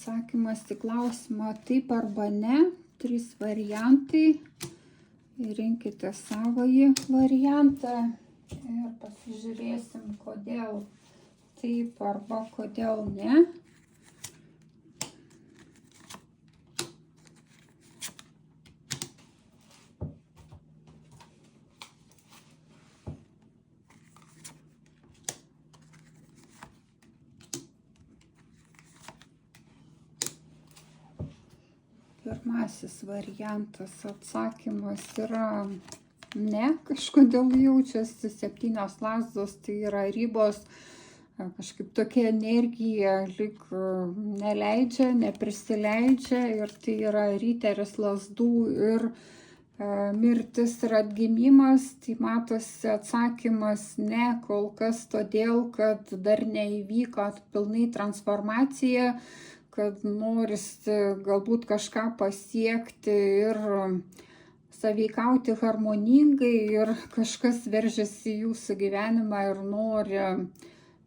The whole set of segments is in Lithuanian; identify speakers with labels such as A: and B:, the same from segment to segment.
A: Atsakymas į klausimą taip arba ne. 3 variantai. Rinkite savąjį variantą ir pasižiūrėsim, kodėl taip arba kodėl ne. Pirmasis variantas atsakymas yra ne, kažkodėl jaučiasi 7 lazdos, tai yra ribos, kažkaip tokia energija lyg neleidžia, neprisileidžia ir tai yra riteris lazdų ir mirtis ir atgimimas, tai matosi atsakymas ne kol kas todėl, kad dar neįvyko pilnai transformacija, kad norisi galbūt kažką pasiekti ir sąveikauti harmoningai ir kažkas veržiasi į jūsų gyvenimą ir nori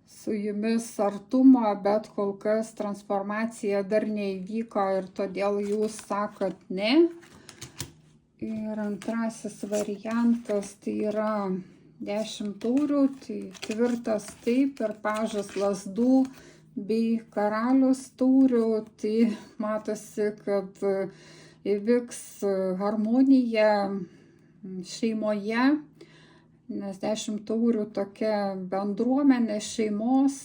A: su jumis artumo, bet kol kas transformacija dar neįvyko ir todėl jūs sakot ne. Ir antrasis variantas tai yra 10 taurių, tai tvirtas taip ir pažas lazdų bei karalius taurių, tai matosi, kad įvyks harmonija šeimoje, nes 10 taurių tokia bendruomenė šeimos,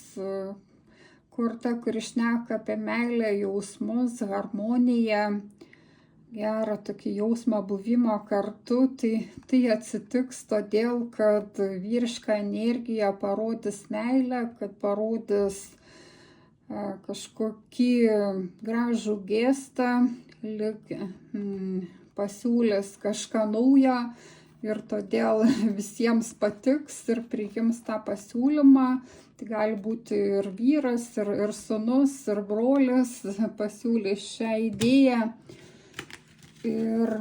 A: kuri šneka apie meilę, jausmus, harmoniją, gerą tokį jausmą buvimo kartu, tai atsitiks todėl, kad vyriška energija parodys meilę, kad parodys kažkokį gražų gestą, lyg pasiūlys kažką naujo ir todėl visiems patiks ir priims tą pasiūlymą. Tai gali būti ir vyras, ir sūnus, ir brolis pasiūlys šią idėją. Ir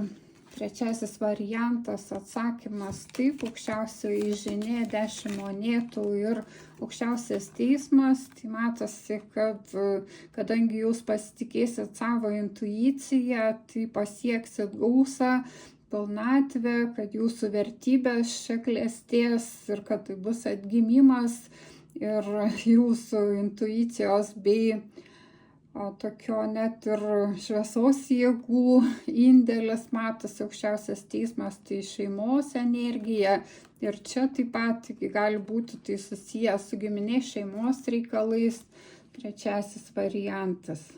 A: trečiasis variantas atsakymas taip, aukščiausioji žinia 10 monetų ir aukščiausias teismas. Tai matosi, kad kadangi jūs pasitikėsit savo intuiciją, tai pasieksit gausą, pilnatvę, kad jūsų vertybės čia klestės ir kad tai bus atgimimas ir jūsų intuicijos bei tokio net ir šviesos jėgų indėlis. Matosi aukščiausias teismas, tai šeimos energija ir čia taip pat gali būti tai susijęs su giminės šeimos reikalais. Trečiasis variantas.